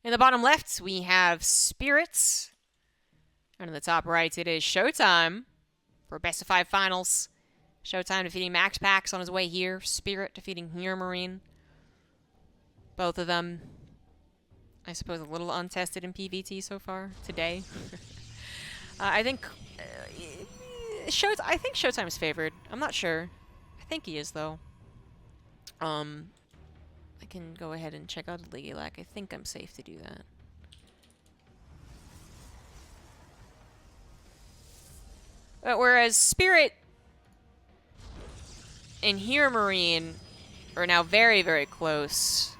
In the bottom left, we have Spirits. And in the top right, it is ShoWTimE for best of 5 finals. ShoWTimE defeating Max Pax on his way here. Spirit defeating Here Marine. Both of them, I suppose, a little untested in PvT so far today. I think ShoWTimE's favored. I'm not sure. I think he is though. I can go ahead and check out the League Lack. I think I'm safe to do that. Whereas Spirit and Here Marine are now very, very close.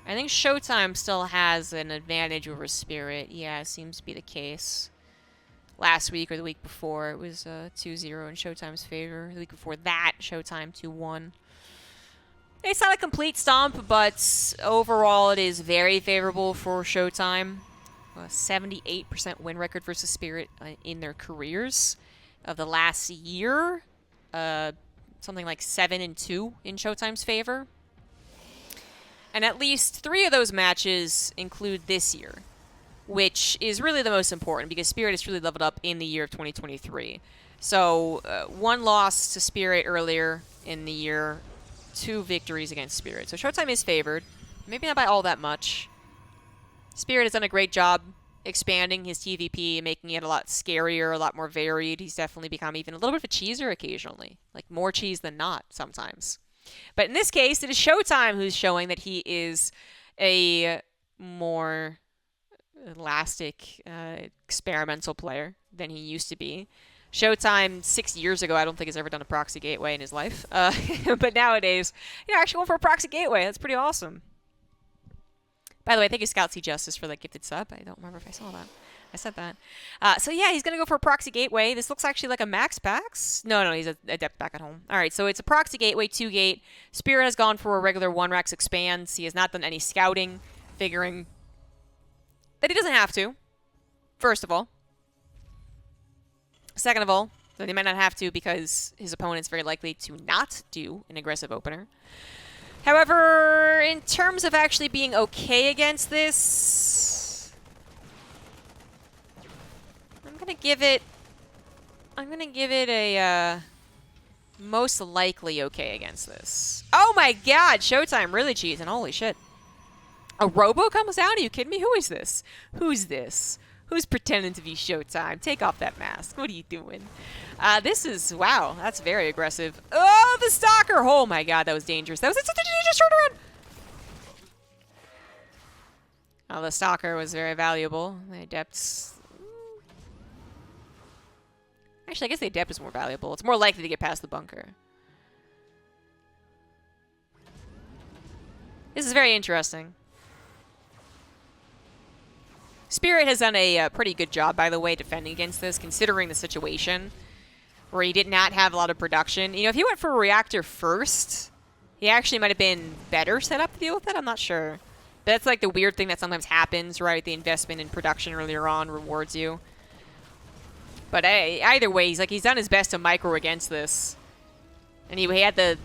I think ShoWTimE still has an advantage over Spirit. Yeah, it seems to be the case. Last week or the week before, it was 2-0 in ShoWTimE's favor. The week before that, ShoWTimE 2-1. It's not a complete stomp, but overall it is very favorable for ShoWTimE. 78% win record versus Spirit in their careers of the last year. Something like 7-2 in ShoWTimE's favor. And at least 3 of those matches include this year, which is really the most important because Spirit has really leveled up in the year of 2023. So 1 loss to Spirit earlier in the year, 2 victories against Spirit. So ShoWTimE is favored, maybe not by all that much. Spirit has done a great job expanding his TVP, making it a lot scarier, a lot more varied. He's definitely become even a little bit of a cheeser occasionally, like more cheese than not sometimes. But in this case, it is ShoWTimE who's showing that he is a more elastic, experimental player than he used to be. ShoWTimE 6 years ago, I don't think has ever done a proxy gateway in his life. But nowadays, actually going for a proxy gateway. That's pretty awesome. By the way, thank you, Scout C Justice, for the gifted sub. I don't remember if I saw that. I said that. So yeah, he's going to go for a proxy gateway. This looks actually like a Max Pax. No, he's a Adept back at home. All right, so it's a proxy gateway, 2-gate. Spirit has gone for a regular 1-Rex expands. He has not done any scouting, figuring that he doesn't have to, first of all. Second of all, that he might not have to because his opponent's very likely to not do an aggressive opener. However, in terms of actually being okay against this, I'm gonna give it a most likely okay against this. Oh my god, ShoWTimE really cheating. Holy shit. A robo comes down? Are you kidding me? Who is this? Who's this? Who's pretending to be ShoWTimE? Take off that mask. What are you doing? This is, wow, that's very aggressive. Oh, the stalker! Oh my god, that was dangerous. That was such a dangerous turnaround! Oh, the stalker was very valuable. The adepts... Actually, I guess the adept is more valuable. It's more likely to get past the bunker. This is very interesting. Spirit has done a pretty good job, by the way, defending against this, considering the situation where he did not have a lot of production. If he went for a reactor first, he actually might have been better set up to deal with it. I'm not sure. But that's like the weird thing that sometimes happens, right? The investment in production earlier on rewards you. But either way, he's done his best to micro against this. And he had the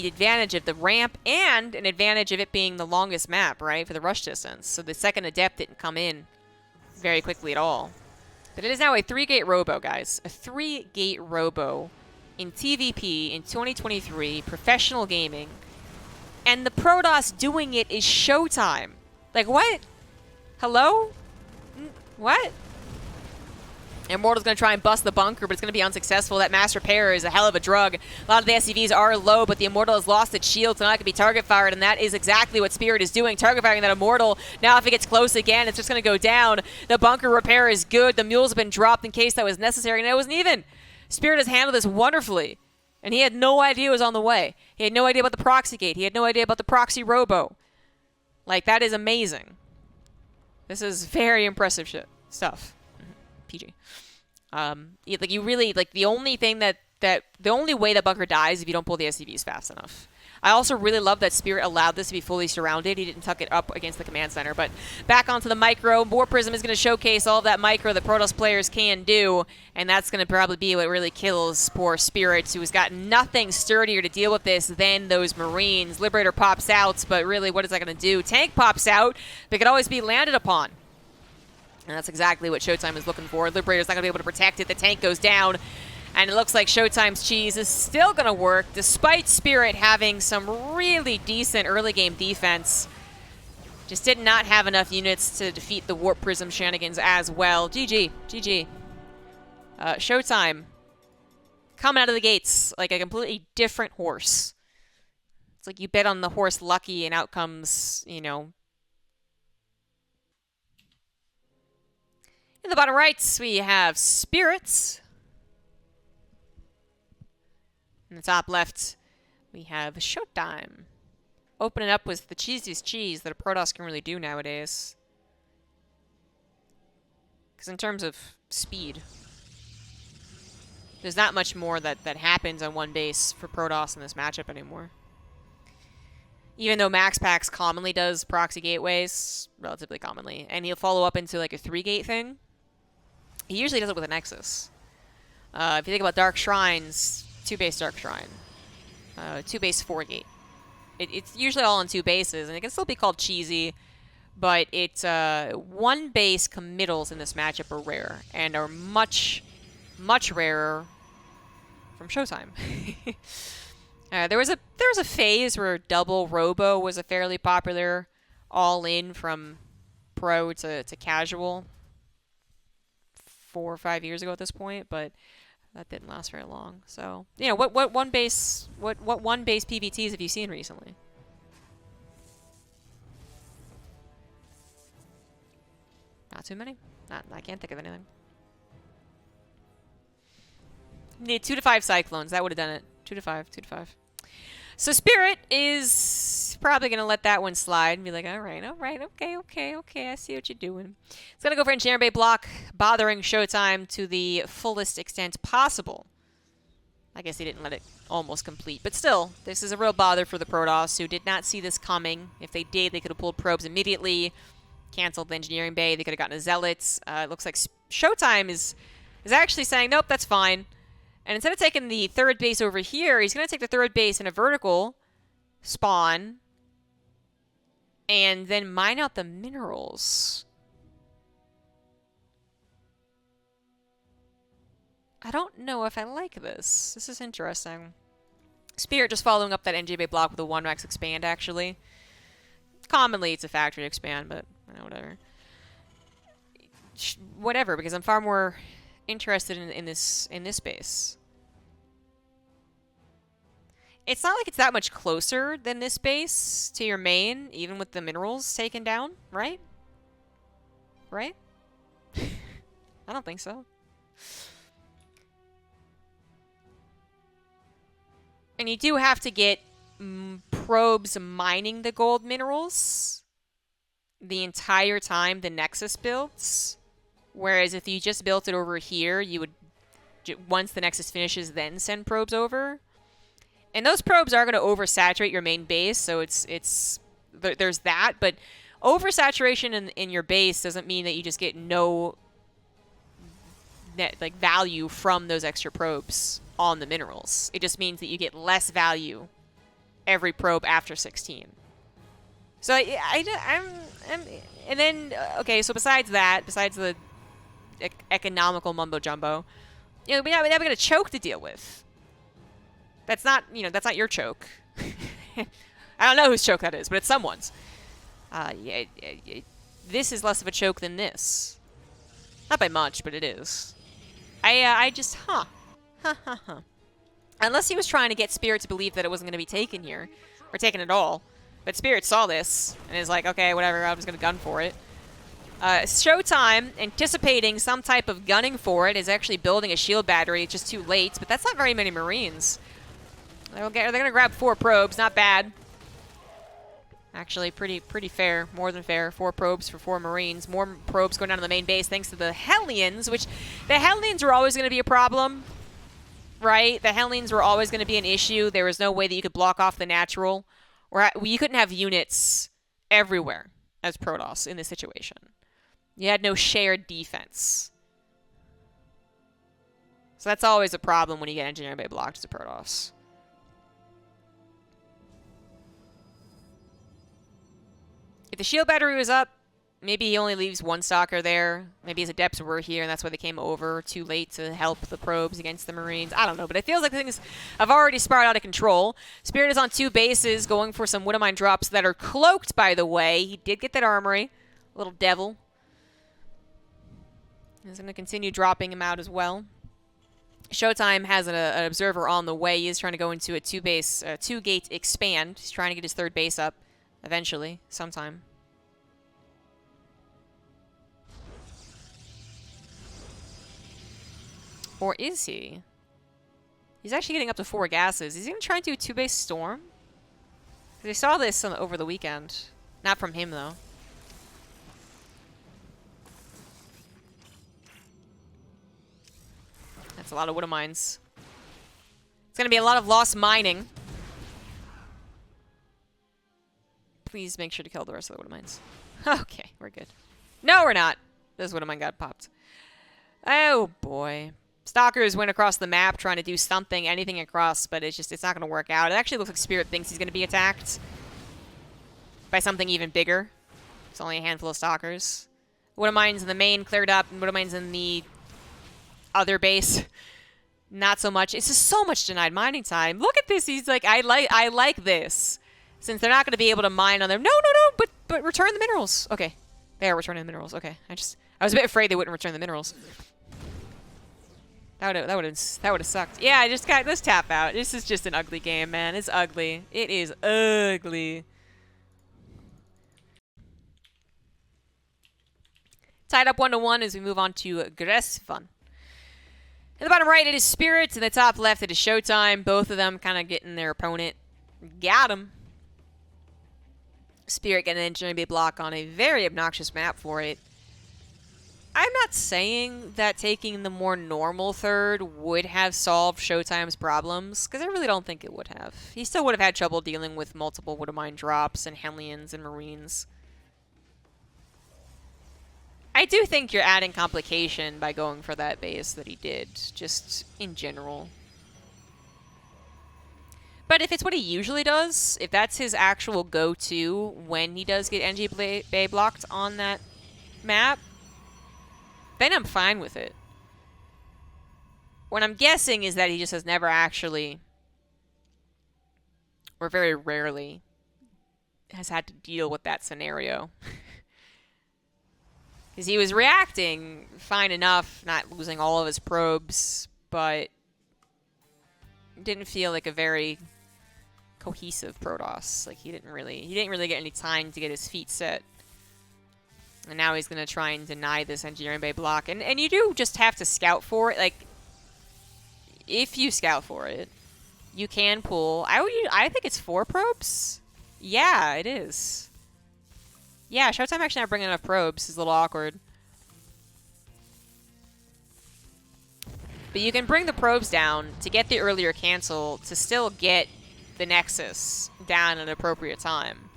advantage of the ramp and an advantage of it being the longest map, right, for the rush distance. So the second adept didn't come in very quickly at all. But it is now a 3-gate robo, guys. A 3-gate robo in TVP in 2023, professional gaming. And the Protoss doing it is ShoWTimE. Like, what? Hello? What? Immortal's going to try and bust the bunker, but it's going to be unsuccessful. That mass repair is a hell of a drug. A lot of the SCVs are low, but the Immortal has lost its shield, so now it can be target fired, and that is exactly what Spirit is doing, target firing that Immortal. Now if it gets close again, it's just going to go down. The bunker repair is good. The mules have been dropped in case that was necessary, and it wasn't even. Spirit has handled this wonderfully, and he had no idea it was on the way. He had no idea about the proxy gate. He had no idea about the proxy robo. Like, that is amazing. This is very impressive stuff. PG. The only thing that that the only way that bunker dies is if you don't pull the SCVs fast enough. I also really love that Spirit allowed this to be fully surrounded. He didn't tuck it up against the command center. But back onto the micro. War Prism is going to showcase all of that micro that Protoss players can do. And that's going to probably be what really kills poor Spirit, who's got nothing sturdier to deal with this than those Marines. Liberator pops out, but really, what is that going to do? Tank pops out, but could always be landed upon. And that's exactly what ShoWTimE is looking for. Liberator's not going to be able to protect it. The tank goes down. And it looks like ShoWTimE's cheese is still going to work, despite Spirit having some really decent early game defense. Just did not have enough units to defeat the Warp Prism shenanigans as well. GG. GG. ShoWTimE coming out of the gates like a completely different horse. It's like you bet on the horse lucky and out comes, you know. In the bottom right, we have Spirits. In the top left, we have ShoWTimE. Opening up with the cheesiest cheese that a Protoss can really do nowadays. Because in terms of speed, there's not much more that happens on one base for Protoss in this matchup anymore. Even though MaxPax commonly does proxy gateways, relatively commonly, and he'll follow up into like a 3-gate thing, he usually does it with a Nexus. If you think about Dark Shrines, 2-base Dark Shrine, 2-base 4-gate. It's usually all on 2 bases, and it can still be called cheesy, but it's 1-base committals in this matchup are rare, and are much, much rarer from ShoWTimE. There was a phase where double Robo was a fairly popular all-in from pro to casual 4 or 5 years ago at this point, but that didn't last very long. So, you know, what one base PvTs have you seen recently? Not too many. I can't think of anything. Need 2 to 5 Cyclones. That would have done it. 2 to 5. 2 to 5. So Spirit is probably going to let that one slide and be like, all right, okay, I see what you're doing. It's going to go for Engineering Bay block, bothering ShoWTimE to the fullest extent possible. I guess he didn't let it almost complete. But still, this is a real bother for the Protoss, who did not see this coming. If they did, they could have pulled probes immediately, canceled the Engineering Bay. They could have gotten a Zealots. It looks like ShoWTimE is actually saying, nope, that's fine. And instead of taking the 3rd base over here, he's going to take the 3rd base in a vertical spawn and then mine out the minerals. I don't know if I like this. This is interesting. Spirit just following up that NJ Bay block with a 1-max expand, actually. Commonly, it's a factory expand, but you know, whatever. Whatever, because I'm far more interested in this base. It's not like it's that much closer than this base to your main, even with the minerals taken down, right? Right? I don't think so. And you do have to get probes mining the gold minerals the entire time the Nexus builds. Whereas if you just built it over here, you would, once the Nexus finishes, then send probes over. And those probes are going to oversaturate your main base, so there's that. But oversaturation in your base doesn't mean that you just get no value from those extra probes on the minerals. It just means that you get less value every probe after 16. So and then okay. So besides the economical mumbo jumbo, you know, we have got a choke to deal with. That's not, you know, that's not your choke. I don't know whose choke that is, but it's someone's. This is less of a choke than this. Not by much, but it is. I just, Unless he was trying to get Spirit to believe that it wasn't going to be taken here, or taken at all. But Spirit saw this, and is like, okay, whatever, I'm just going to gun for it. ShoWTimE, anticipating some type of gunning for it, is actually building a shield battery. It's just too late, but that's not very many Marines. They're going to grab 4 probes, not bad. Actually, pretty fair, more than fair. 4 probes for 4 Marines. More probes going down to the main base thanks to the Hellions, which the Hellions are always going to be a problem. right? The Hellions were always going to be an issue. There was no way that you could block off the natural. Or you couldn't have units everywhere as Protoss in this situation. You had no shared defense. So that's always a problem when you get Engineering Bay blocked as a Protoss. If the shield battery was up, maybe he only leaves one stalker there. Maybe his adepts were here, and that's why they came over too late to help the probes against the Marines. I don't know, but it feels like things have already spiraled out of control. Spirit is on 2 bases, going for some Widowmine drops that are cloaked, by the way. He did get that armory. Little devil. He's going to continue dropping him out as well. ShoWTimE has an observer on the way. He is trying to go into a 2-gate expand. He's trying to get his 3rd base up eventually, sometime. Or is he? He's actually getting up to 4 gases. Is he going to try and do a 2-base storm? Because I saw this over the weekend. Not from him, though. That's a lot of Widowmines. It's going to be a lot of lost mining. Please make sure to kill the rest of the Widowmines. Okay, we're good. No, we're not. This Widowmine got popped. Oh, boy. Stalkers went across the map trying to do something, anything across, but it's not going to work out. It actually looks like Spirit thinks he's going to be attacked by something even bigger. It's only a handful of Stalkers. Widowmines in the main cleared up, and Widowmines in the other base, not so much. It's just so much denied mining time. Look at this. He's like, I like this. Since they're not going to be able to mine on them. No, but return the minerals. Okay. They are returning the minerals. Okay. I was a bit afraid they wouldn't return the minerals. That would have sucked. Yeah, let's tap out. This is just an ugly game, man. It's ugly. It is ugly. Tied up 1-1 as we move on to Gresvan. In the bottom right, it is Spirit. In the top left, it is ShoWTimE. Both of them kind of getting their opponent. Got him. Spirit getting an Engineering Bay block on a very obnoxious map for it. I'm not saying that taking the more normal 3rd would have solved ShoWTimE's problems, because I really don't think it would have. He still would have had trouble dealing with multiple Widowmine drops and Hellions and Marines. I do think you're adding complication by going for that base that he did, just in general. But if it's what he usually does, if that's his actual go-to when he does get NG Bay blocked on that map, then I'm fine with it. What I'm guessing is that he just has never actually, or very rarely, has had to deal with that scenario. Because he was reacting fine enough, not losing all of his probes, but didn't feel like a very cohesive Protoss. Like he didn't really get any time to get his feet set. And now he's gonna try and deny this Engineering Bay block. And you do just have to scout for it. Like if you scout for it, you can pull. I think it's 4 probes. Yeah, it is. Yeah, ShoWTimE actually not bringing enough probes. It's a little awkward. But you can bring the probes down to get the earlier cancel to still get the Nexus down at an appropriate time.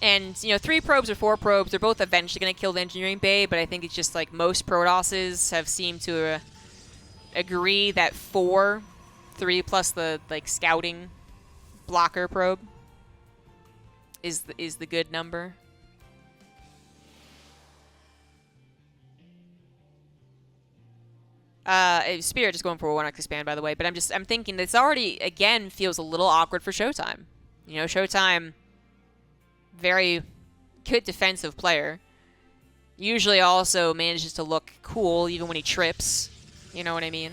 And, 3 probes or 4 probes, they're both eventually going to kill the Engineering Bay, but I think it's just like most Protosses have seemed to agree that 4, 3 plus the scouting blocker probe is the good number. Spirit just going for a 1x expand, by the way, but I'm thinking this already again feels a little awkward for ShoWTimE. ShoWTimE, very good defensive player. Usually also manages to look cool even when he trips. You know what I mean?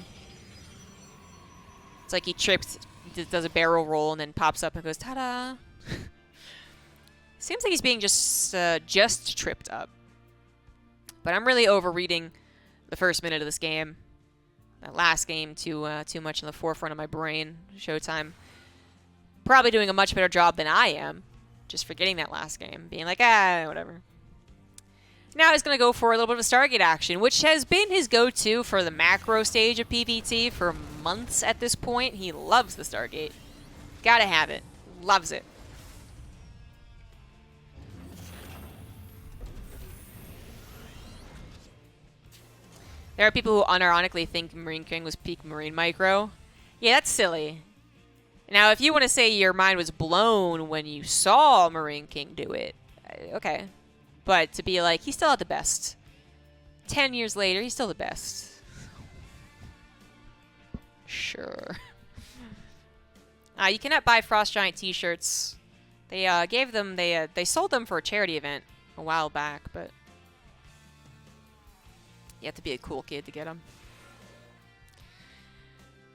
It's like he trips, does a barrel roll, and then pops up and goes, ta-da! Seems like he's being just tripped up. But I'm really overreading the first minute of this game. That last game too much in the forefront of my brain. ShoWTimE probably doing a much better job than I am. Just forgetting that last game. Being like, whatever. Now he's going to go for a little bit of a Stargate action, which has been his go-to for the macro stage of PvT for months at this point. He loves the Stargate. Gotta have it. Loves it. There are people who unironically think Marine King was peak Marine Micro. Yeah, that's silly. Now, if you want to say your mind was blown when you saw Marine King do it, okay. But to be like, he's still at the best. 10 years later, he's still the best. Sure. You cannot buy Frost Giant t-shirts. They gave them, they sold them for a charity event a while back, but you have to be a cool kid to get them.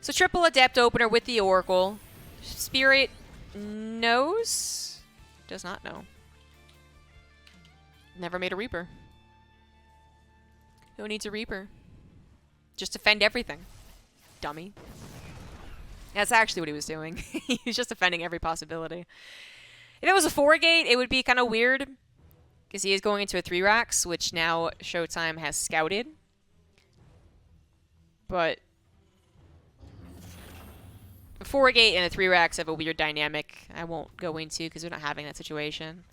So triple Adept opener with the Oracle. Spirit knows? Does not know. Never made a Reaper. Who needs a Reaper? Just defend everything. Dummy. That's actually what he was doing. He was just defending every possibility. If it was a 4-gate, it would be kind of weird. Because he is going into a 3-racks, which now ShoWTimE has scouted. But a 4-gate and a 3-racks have a weird dynamic I won't go into because we're not having that situation.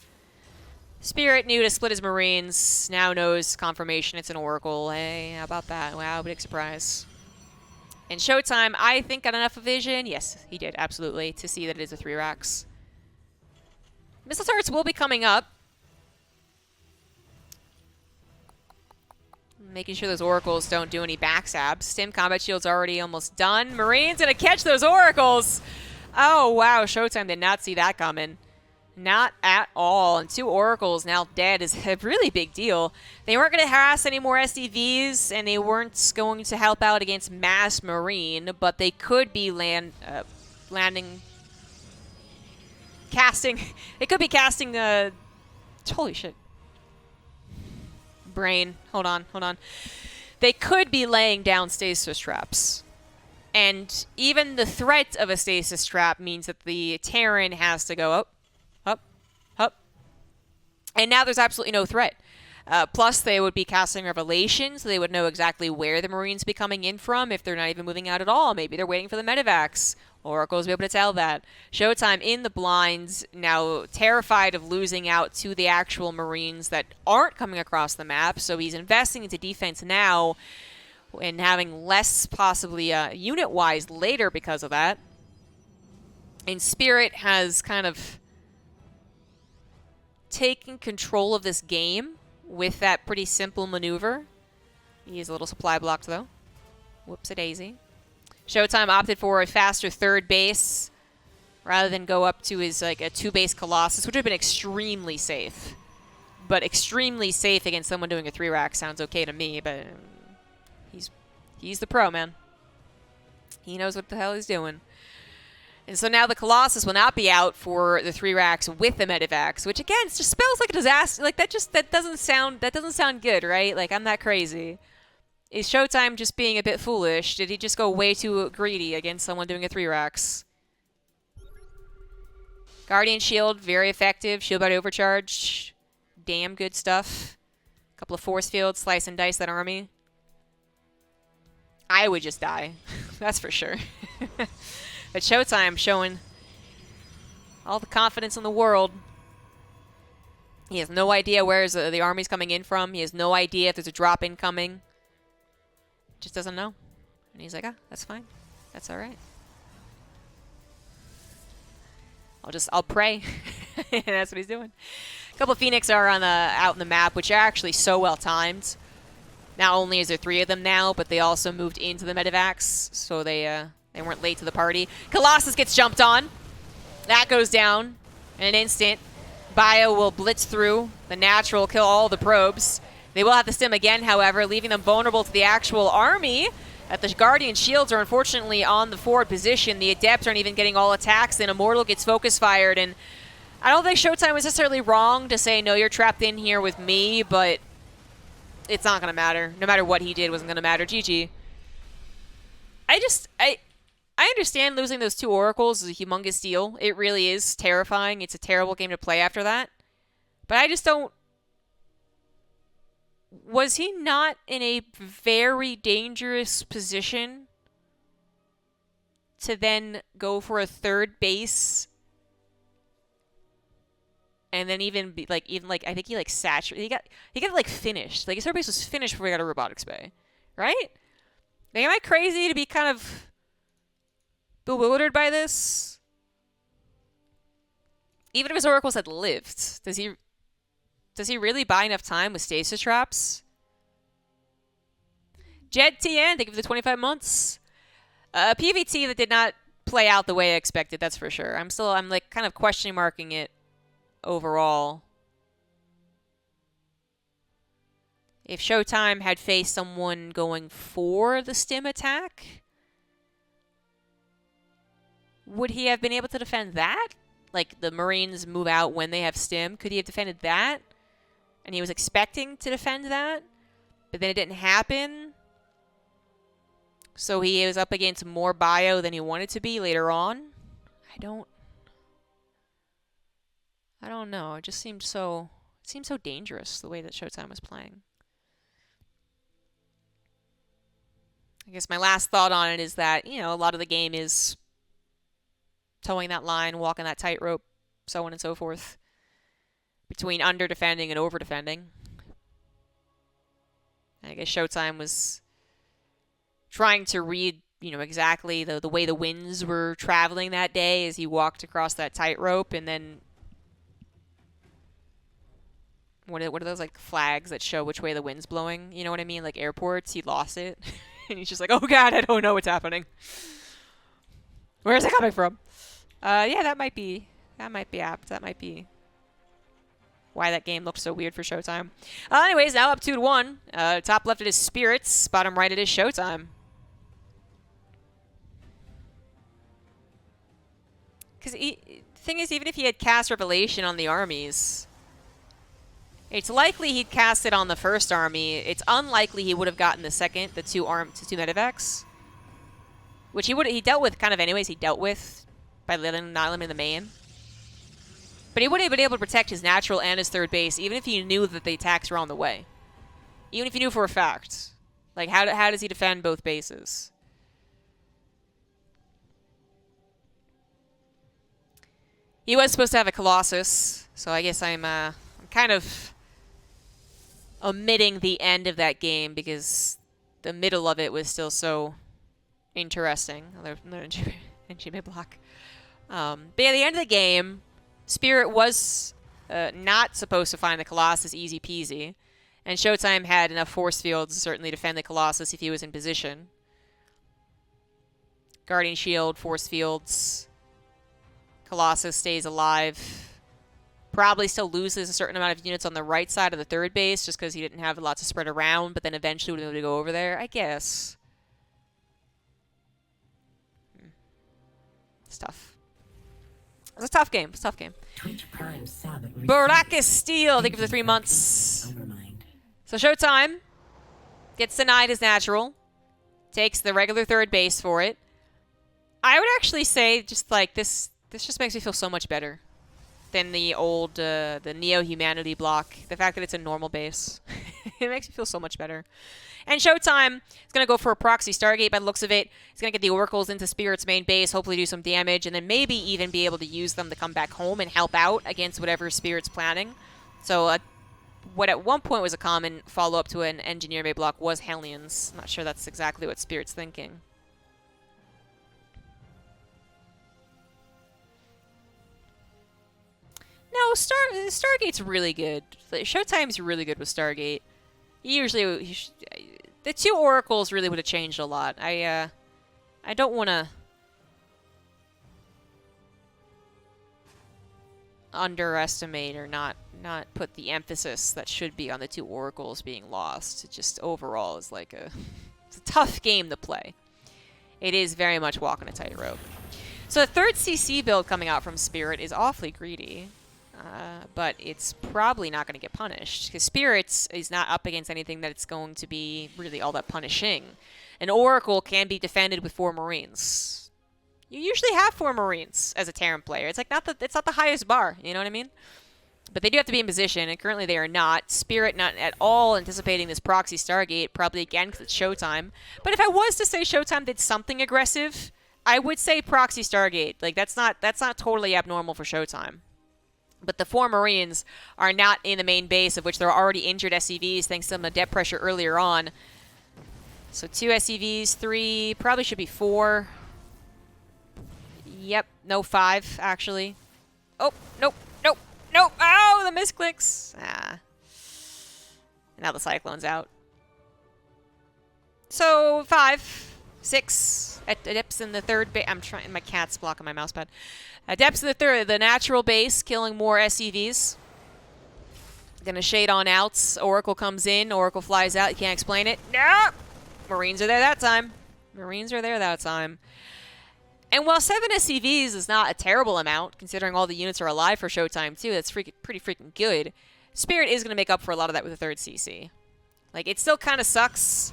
Spirit knew to split his Marines. Now knows confirmation it's an Oracle. Hey, how about that? Wow, big surprise. And ShoWTimE, I think, got enough of vision. Yes, he did, absolutely, to see that it is a 3-racks. Missile turrets will be coming up. Making sure those Oracles don't do any backstabs. Stim combat shield's already almost done. Marine's gonna catch those Oracles! Oh, wow, ShoWTimE did not see that coming. Not at all. And 2 Oracles now dead is a really big deal. They weren't going to harass any more SDVs, and they weren't going to help out against mass Marine, but they could be casting. They could be casting holy shit. Brain. Hold on. They could be laying down stasis traps. And even the threat of a stasis trap means that the Terran has to go up. And now there's absolutely no threat. Plus, they would be casting Revelation, so they would know exactly where the Marines be coming in from if they're not even moving out at all. Maybe they're waiting for the medevacs. Oracles will be able to tell that. ShoWTimE in the blinds, now terrified of losing out to the actual Marines that aren't coming across the map, so he's investing into defense now and having less possibly unit-wise later because of that. And Spirit has kind of taking control of this game with that pretty simple maneuver. He is a little supply blocked, though. Whoops-a-daisy. ShoWTimE opted for a faster 3rd base rather than go up to his like a 2-base Colossus, which would have been extremely safe. But extremely safe against someone doing a 3-rack sounds okay to me, but he's the pro, man. He knows what the hell he's doing. And so now the Colossus will not be out for the 3-racks with the medevacs, which again just spells like a disaster. Like that doesn't sound good, right? Like I'm that crazy. Is ShoWTimE just being a bit foolish? Did he just go way too greedy against someone doing a 3-racks? Guardian Shield, very effective. Shield by overcharge, damn good stuff. A couple of force fields, slice and dice that army. I would just die, that's for sure. But ShoWTimE showing all the confidence in the world. He has no idea where the army's coming in from. He has no idea if there's a drop incoming. Just doesn't know. And he's like, that's fine. That's all right. I'll pray. And that's what he's doing. A couple of Phoenix are out in the map, which are actually so well timed. Not only is there 3 of them now, but they also moved into the medevacs, so they weren't late to the party. Colossus gets jumped on. That goes down in an instant. Bio will blitz through. The natural will kill all the probes. They will have to stim again, however, leaving them vulnerable to the actual army. The Guardian Shields are unfortunately on the forward position. The Adepts aren't even getting all attacks, and Immortal gets focus fired. And I don't think ShoWTimE was necessarily wrong to say, no, you're trapped in here with me, but it's not going to matter. No matter what he did, it wasn't going to matter. GG. I understand losing those 2 Oracles is a humongous deal. It really is terrifying. It's a terrible game to play after that. But I just don't... Was he not in a very dangerous position to then go for a third base and then even I think he like saturated. He got like finished. Like his third base was finished before he got a robotics bay, right? Like, am I crazy to be kind of bewildered by this? Even if his oracles had lived, does he really buy enough time with stasis traps? Jed TN, thank you for the 25 months. PvT that did not play out the way I expected, that's for sure. I'm like kind of question marking it overall. If ShoWTimE had faced someone going for the stim attack, would he have been able to defend that? Like, the Marines move out when they have stim. Could he have defended that? And he was expecting to defend that, but then it didn't happen. So he was up against more bio than he wanted to be later on. I don't know. It just seemed so dangerous the way that ShoWTimE was playing. I guess my last thought on it is that, you know, a lot of the game is towing that line, walking that tightrope, so on and so forth, between under-defending and over-defending. I guess ShoWTimE was trying to read, you know, exactly the way the winds were traveling that day as he walked across that tightrope, and then what are those, like, flags that show which way the wind's blowing? You know what I mean? Like airports, he lost it. And he's just like, oh god, I don't know what's happening. Where is it coming from? Yeah, that might be apt. That might be why that game looked so weird for ShoWTimE. Anyways, now up 2-1. Top left it is Spirits. Bottom right it is ShoWTimE. Because the thing is, even if he had cast Revelation on the armies, it's likely he'd cast it on the first army. It's unlikely he would have gotten the second, the two medevacs, which he dealt with kind of anyways. He dealt with by not limiting the main. But he wouldn't have been able to protect his natural and his third base, even if he knew that the attacks were on the way. Even if he knew for a fact. Like, how does he defend both bases? He was supposed to have a Colossus, so I guess I'm kind of omitting the end of that game because the middle of it was still so interesting. Another NGB block. But yeah, the end of the game, Spirit was not supposed to find the Colossus easy peasy, and ShoWTimE had enough force fields to certainly defend the Colossus if he was in position. Guardian Shield, force fields. Colossus stays alive. Probably still loses a certain amount of units on the right side of the third base just because he didn't have a lot to spread around, but then eventually would be able to go over there, I guess. It's tough. It's a tough game. It's a tough game. Baracus Steel, thank you for the 3 months. So ShoWTimE gets denied his natural. Takes the regular third base for it. I would actually say just like this just makes me feel so much better than the old, the Neo-Humanity block. The fact that it's a normal base. It makes me feel so much better. And ShoWTimE is going to go for a proxy Stargate by the looks of it. He's going to get the Oracles into Spirit's main base, hopefully do some damage, and then maybe even be able to use them to come back home and help out against whatever Spirit's planning. So what at one point was a common follow-up to an Engineer-made block was Hellions. I'm not sure that's exactly what Spirit's thinking. No, Stargate's really good. ShoWTimE's really good with Stargate. The two Oracles really would have changed a lot. I don't want to underestimate or not put the emphasis that should be on the two Oracles being lost. It just overall is like it's a tough game to play. It is very much walking a tightrope. So the third CC build coming out from Spirit is awfully greedy. But it's probably not going to get punished, because Spirits is not up against anything that it's going to be really all that punishing. An Oracle can be defended with 4 Marines. You usually have 4 Marines as a Terran player. It's like it's not the highest bar, you know what I mean? But they do have to be in position, and currently they are not. Spirit not at all anticipating this proxy Stargate, probably again because it's ShoWTimE. But if I was to say ShoWTimE did something aggressive, I would say proxy Stargate. Like, that's not totally abnormal for ShoWTimE. But the 4 Marines are not in the main base, of which there are already injured SCVs thanks to some depth pressure earlier on. So 2 SCVs, 3, probably should be 4. Yep, no 5, actually. Oh, nope. Nope! Oh, the misclicks! Ah. Now the Cyclone's out. So, 5, 6. Adepts in the third base. I'm trying. My cat's blocking my mousepad. Adepts in the third. The natural base, killing more SCVs. Gonna shade on outs. Oracle comes in. Oracle flies out. You can't explain it. No! Marines are there that time. Marines are there that time. And while 7 SCVs is not a terrible amount, considering all the units are alive for ShoWTimE too, that's pretty freaking good, Spirit is going to make up for a lot of that with the 3rd CC. Like, it still kind of sucks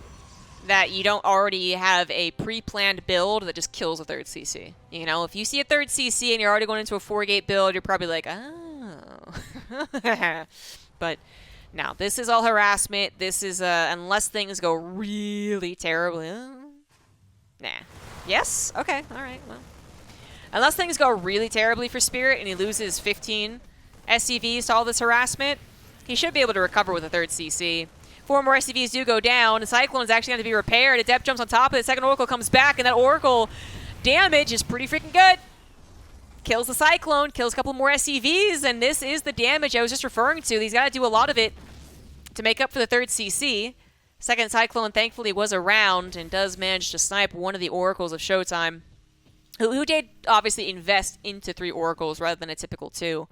that you don't already have a pre-planned build that just kills a 3rd CC. You know, if you see a 3rd CC and you're already going into a 4-gate build, you're probably like, oh. But, no, this is all harassment. This is, unless things go really terribly, nah. Yes? Okay, alright, well. Unless things go really terribly for Spirit and he loses 15 SCVs to all this harassment, he should be able to recover with a 3rd CC. 4 more SCVs do go down. The Cyclone is actually going to be repaired. Adept jumps on top of it. The 2nd Oracle comes back, and that Oracle damage is pretty freaking good. Kills the Cyclone, kills a couple more SCVs, and this is the damage I was just referring to. He's got to do a lot of it to make up for the 3rd CC. 2nd Cyclone, thankfully, was around and does manage to snipe one of the Oracles of ShoWTimE, who did obviously invest into 3 Oracles rather than a typical 2.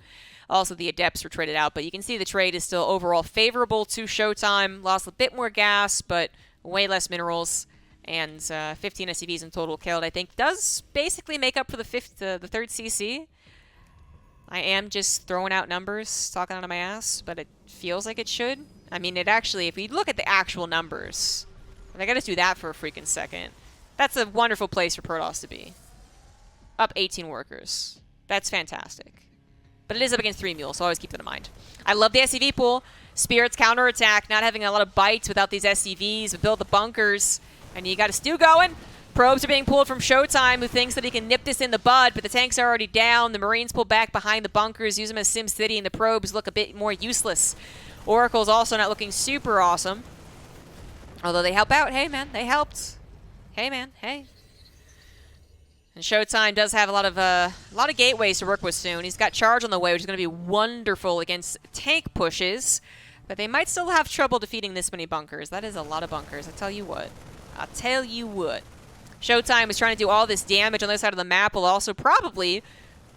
Also, the Adepts were traded out, but you can see the trade is still overall favorable to ShoWTimE. Lost a bit more gas, but way less minerals, and 15 SCVs in total killed, I think, does basically make up for the 3rd CC. I am just throwing out numbers, talking out of my ass, but it feels like it should. I mean, it actually, if we look at the actual numbers, and I gotta do that for a freaking second, that's a wonderful place for Protoss to be. Up 18 workers. That's fantastic. But it is up against 3 mules, so always keep that in mind. I love the SCV pool. Spirit's counterattack, not having a lot of bites without these SCVs, but build the bunkers, and you got a stew going. Probes are being pulled from ShoWTimE, who thinks that he can nip this in the bud, but the tanks are already down. The Marines pull back behind the bunkers, use them as SimCity, and the probes look a bit more useless. Oracle's also not looking super awesome. Although they help out. Hey, man, they helped. Hey, man, hey. And ShoWTimE does have a lot of gateways to work with soon. He's got charge on the way, which is going to be wonderful against tank pushes. But they might still have trouble defeating this many bunkers. That is a lot of bunkers, I tell you what. I'll tell you what. ShoWTimE is trying to do all this damage on this side of the map while also probably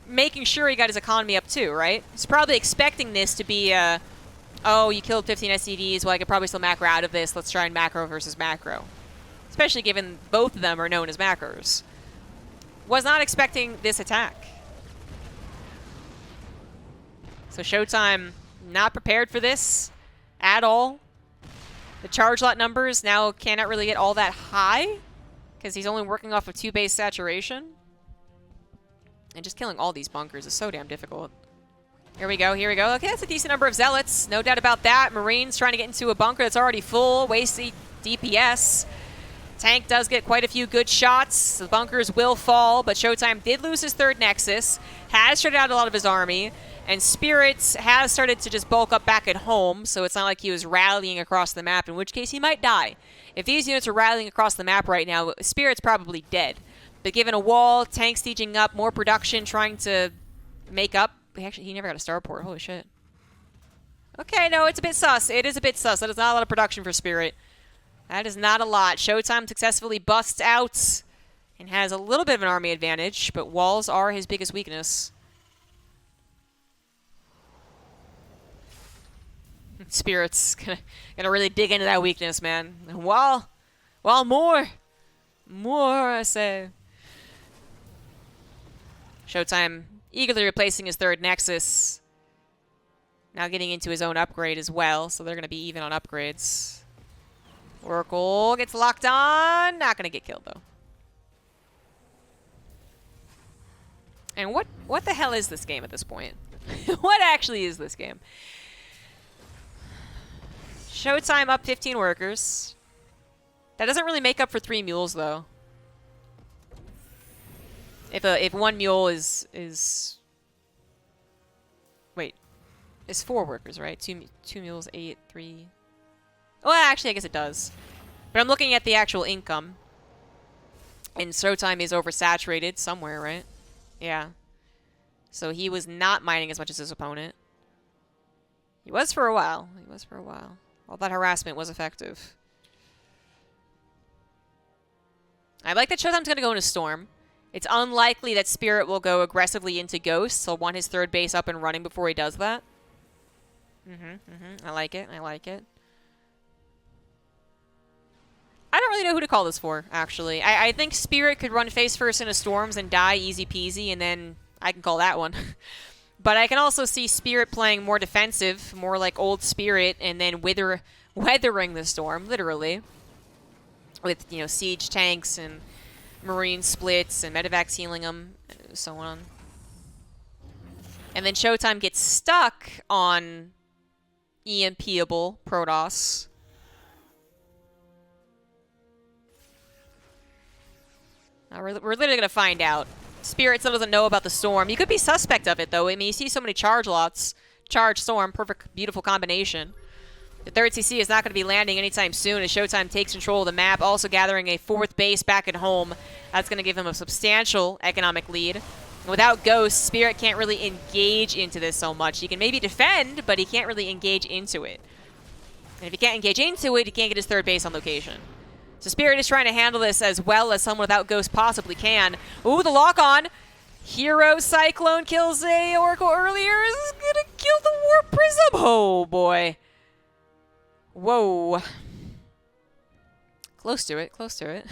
making sure he got his economy up too, right? He's probably expecting this to be oh, you killed 15 SCVs, well, I could probably still macro out of this. Let's try and macro versus macro. Especially given both of them are known as macros. Was not expecting this attack. So ShoWTimE not prepared for this at all. The charge lot numbers now cannot really get all that high because he's only working off of 2 base saturation. And just killing all these bunkers is so damn difficult. Here we go, here we go. Okay, that's a decent number of Zealots. No doubt about that. Marines trying to get into a bunker that's already full. Waste DPS. Tank does get quite a few good shots. The bunkers will fall, but ShoWTimE did lose his 3rd Nexus. Has shredded out a lot of his army. And Spirits has started to just bulk up back at home, so it's not like he was rallying across the map, in which case he might die. If these units are rallying across the map right now, Spirit's probably dead. But given a wall, tanks sieging up, more production, trying to make up. He never got a starport. Holy shit. Okay, no, it's a bit sus. It is a bit sus. That is not a lot of production for Spirit. That is not a lot. ShoWTimE successfully busts out and has a little bit of an army advantage, but walls are his biggest weakness. Spirit's gonna really dig into that weakness, man. While more, I say. ShoWTimE eagerly replacing his 3rd Nexus. Now getting into his own upgrade as well, so they're going to be even on upgrades. Oracle gets locked on. Not going to get killed, though. And what the hell is this game at this point? What actually is this game? ShoWTimE up 15 workers. That doesn't really make up for 3 mules, though. If one mule is wait, it's 4 workers, right? Two mules, 8, 3. Well, actually, I guess it does. But I'm looking at the actual income, and ShoWTimE is oversaturated somewhere, right? Yeah. So he was not mining as much as his opponent. He was for a while. He was for a while. All that harassment was effective. I like that ShoWTimE's going to go into Storm. It's unlikely that Spirit will go aggressively into Ghost. He'll want his third base up and running before he does that. I like it. I like it. I don't really know who to call this for, actually. I think Spirit could run face first into Storms and die easy peasy, and then I can call that one. But I can also see Spirit playing more defensive, more like old Spirit, and then weathering the Storm, literally. With, you know, siege tanks and marine splits and medevacs healing them, and so on. And then ShoWTimE gets stuck on EMP-able Protoss. Now we're literally going to find out. Spirit still doesn't know about the Storm. He could be suspect of it, though. I mean, you see so many charge lots. Charge Storm, perfect, beautiful combination. The third CC is not going to be landing anytime soon as ShoWTimE takes control of the map, also gathering a 4th base back at home. That's going to give him a substantial economic lead. Without Ghost, Spirit can't really engage into this so much. He can maybe defend, but he can't really engage into it. And if he can't engage into it, he can't get his third base on location. So Spirit is trying to handle this as well as someone without Ghost possibly can. Ooh, the lock-on. Hero Cyclone kills a Oracle earlier. Is going to kill the Warp Prism. Oh, boy. Whoa. Close to it, close to it.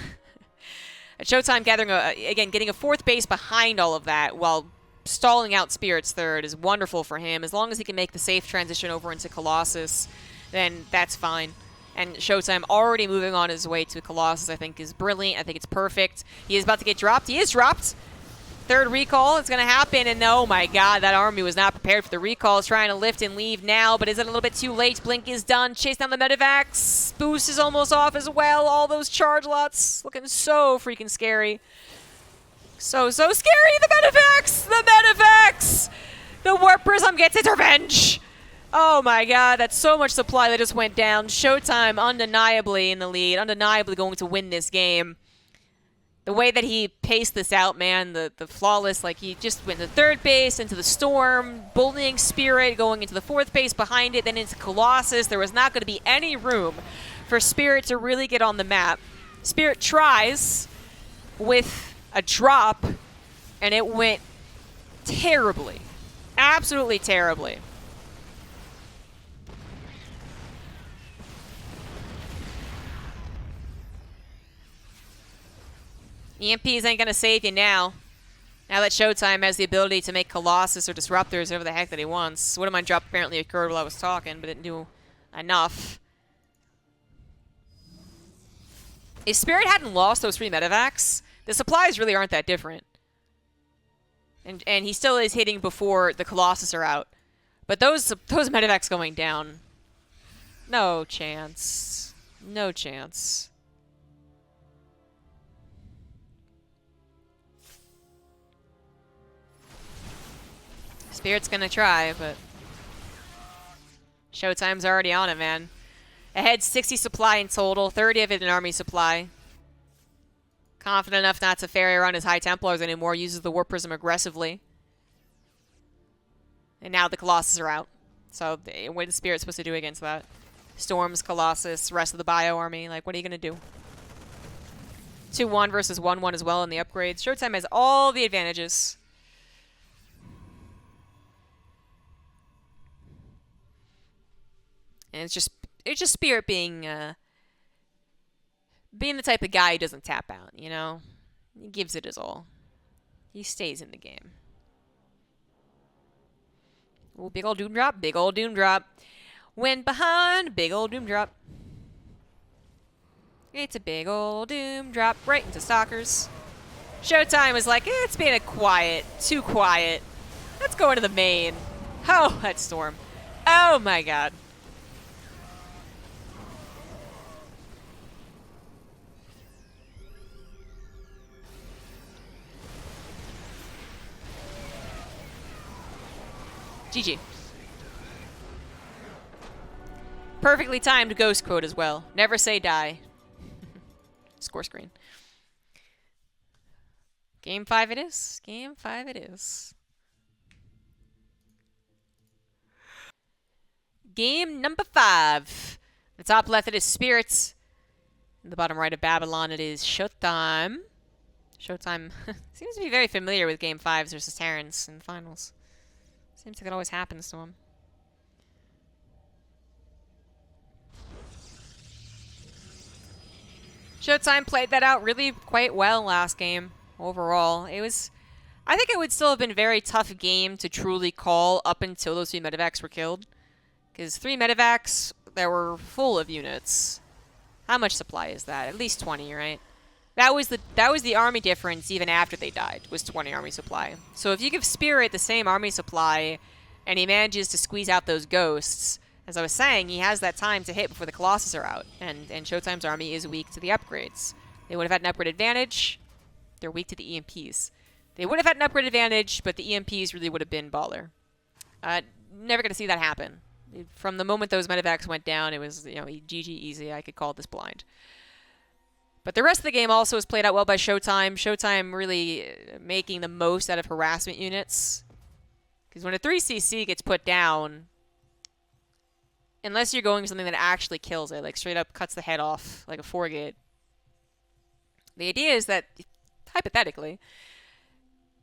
At ShoWTimE gathering, again, getting a 4th base behind all of that while stalling out Spirit's third is wonderful for him. As long as he can make the safe transition over into Colossus, then that's fine. And ShoWTimE already moving on his way to Colossus, I think, is brilliant. I think it's perfect. He is about to get dropped. He is dropped. Third recall is going to happen, and oh my god, that army was not prepared for the recall. It's trying to lift and leave now, but is it a little bit too late? Blink is done. Chase down the medevacs. Boost is almost off as well. All those charge lots looking so freaking scary. So scary. The medevacs! The medevacs! The Warp Prism gets its revenge! Oh my god, that's so much supply that just went down. ShoWTimE undeniably in the lead, undeniably going to win this game. The way that he paced this out, man, the flawless, like he just went to third base, into the Storm, bullying Spirit, going into the 4th base behind it, then into Colossus. There was not going to be any room for Spirit to really get on the map. Spirit tries with a drop, and it went terribly. Absolutely terribly. EMPs ain't gonna save you now. Now that ShoWTimE has the ability to make Colossus or Disruptors, whatever the heck that he wants. One of mine drop apparently occurred while I was talking, but didn't do enough. If Spirit hadn't lost those 3 medevacs, the supplies really aren't that different. And he still is hitting before the Colossus are out. But those medevacs going down, no chance. No chance. Spirit's gonna try, but ShoWTimE's already on it, man. Ahead 60 supply in total, 30 of it in army supply. Confident enough not to ferry around his High Templars anymore, uses the Warp Prism aggressively. And now the Colossus are out. So what is Spirit supposed to do against that? Storms, Colossus, rest of the Bio army, like what are you gonna do? 2-1 versus 1-1 as well in the upgrades. ShoWTimE has all the advantages. And it's just Spirit being the type of guy who doesn't tap out, you know? He gives it his all. He stays in the game. Oh, big old Doom Drop, big old Doom Drop. Went behind, big old Doom Drop. It's a big old Doom Drop right into Stalkers. ShoWTimE was like, it's being too quiet. Let's go into the main. Oh, that storm. Oh my god. GG. Perfectly timed ghost quote as well. Never say die. Score screen. Game 5 it is. Game 5 it is. Game number 5. The top left it is Spirits. In the bottom right of Babylon it is ShoWTimE. ShoWTimE seems to be very familiar with Game 5s versus Terrans in the finals. Seems like it always happens to him. ShoWTimE played that out really quite well last game overall. I think it would still have been a very tough game to truly call up until those 3 medevacs were killed. Because 3 medevacs that were full of units. How much supply is that? At least 20, right? That was the army difference even after they died, was 20 army supply. So if you give Spirit the same army supply and he manages to squeeze out those ghosts, as I was saying, he has that time to hit before the Colossus are out. And ShoWTimE's army is weak to the upgrades. They would have had an upgrade advantage. They're weak to the EMPs. They would have had an upgrade advantage, but the EMPs really would have been baller. Never going to see that happen. From the moment those medevacs went down, it was, GG easy. I could call this blind. But the rest of the game also was played out well by ShoWTimE. ShoWTimE really making the most out of harassment units. Because when a 3cc gets put down, unless you're going for something that actually kills it, like straight up cuts the head off, like a 4-gate, the idea is that, hypothetically,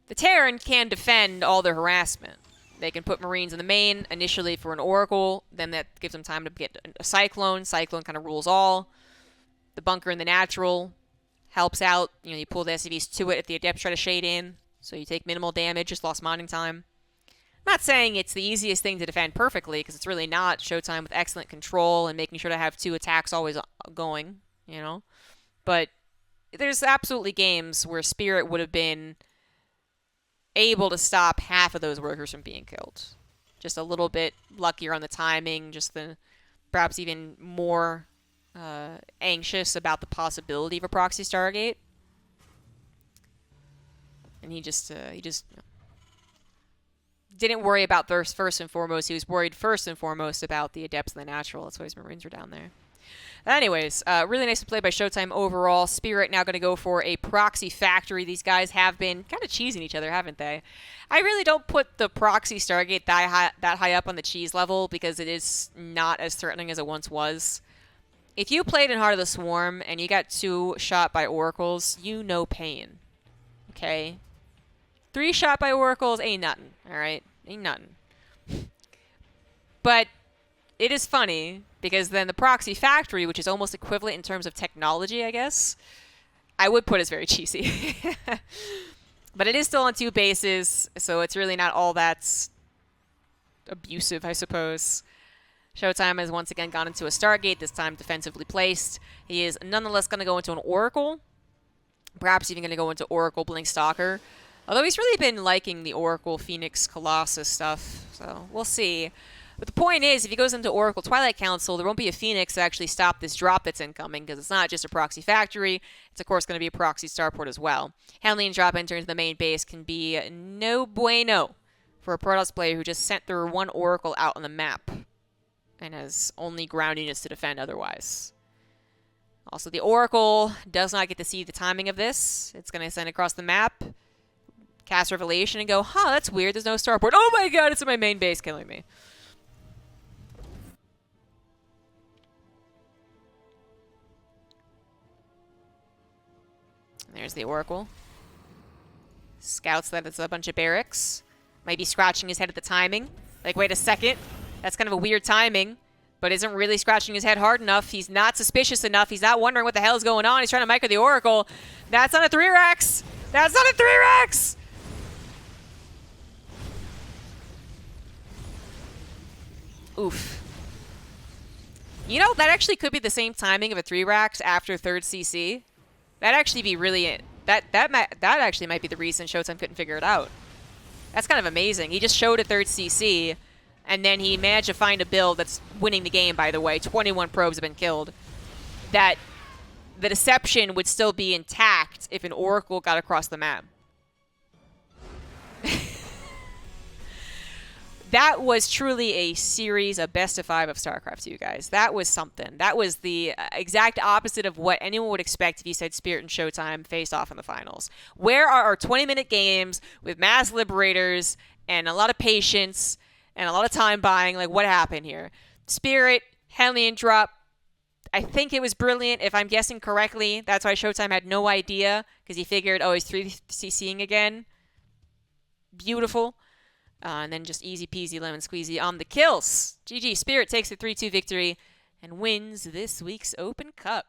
the Terran can defend all their harassment. They can put Marines in the main initially for an Oracle, then that gives them time to get a Cyclone. Cyclone kind of rules all. The bunker in the natural helps out. You pull the SCVs to it if the Adepts try to shade in, so you take minimal damage, just lost mining time. I'm not saying it's the easiest thing to defend perfectly, because it's really not. ShoWTimE with excellent control and making sure to have 2 attacks always going, But there's absolutely games where Spirit would have been able to stop half of those workers from being killed. Just a little bit luckier on the timing, just perhaps even more anxious about the possibility of a proxy Stargate. And he just didn't worry about thirst first and foremost. He was worried first and foremost about the Adepts and the Natural. That's why his Marines were down there. Anyways, really nice to play by ShoWTimE overall. Spirit now going to go for a proxy factory. These guys have been kind of cheesing each other, haven't they? I really don't put the proxy Stargate that high up on the cheese level because it is not as threatening as it once was. If you played in Heart of the Swarm and you got 2 shot by Oracles, you know pain. Okay? 3 shot by Oracles ain't nothing, alright? Ain't nothing. But it is funny, because then the proxy factory, which is almost equivalent in terms of technology, I guess, I would put as very cheesy. But it is still on 2 bases, so it's really not all that abusive, I suppose. ShoWTimE has once again gone into a Stargate, this time defensively placed. He is nonetheless going to go into an Oracle, perhaps even going to go into Oracle Blink Stalker. Although he's really been liking the Oracle Phoenix Colossus stuff, so we'll see. But the point is, if he goes into Oracle Twilight Council, there won't be a Phoenix to actually stop this drop that's incoming, because it's not just a proxy factory. It's, of course, going to be a proxy starport as well. Handling a drop enter into the main base can be no bueno for a Protoss player who just sent through 1 Oracle out on the map and has only ground units to defend otherwise. Also, the Oracle does not get to see the timing of this. It's going to send across the map, cast Revelation, and go, huh, that's weird, there's no starport. Oh my god, it's in my main base killing me. There's the Oracle. Scouts that it's a bunch of barracks. Might be scratching his head at the timing. Like, wait a second. That's kind of a weird timing. But isn't really scratching his head hard enough. He's not suspicious enough. He's not wondering what the hell is going on. He's trying to micro the Oracle. That's not a 3-Rex! That's not a 3-Rex! Oof. You know, that actually could be the same timing of a 3-Rex after 3rd CC. That'd actually be really... That actually might be the reason ShoWTimE couldn't figure it out. That's kind of amazing. He just showed a 3rd CC, And then he managed to find a build that's winning the game, by the way. 21 probes have been killed. That the deception would still be intact if an Oracle got across the map. That was truly a series, a best of 5 of StarCraft 2, guys. That was something. That was the exact opposite of what anyone would expect if you said Spirit and ShoWTimE faced off in the finals. Where are our 20-minute games with mass liberators and a lot of patience and a lot of time buying? Like, what happened here? Spirit, Hellion drop. I think it was brilliant, if I'm guessing correctly. That's why ShoWTimE had no idea, because he figured, oh, he's 3CCing again. Beautiful. And then just easy peasy lemon squeezy on the kills. GG. Spirit takes the 3-2 victory and wins this week's Open Cup.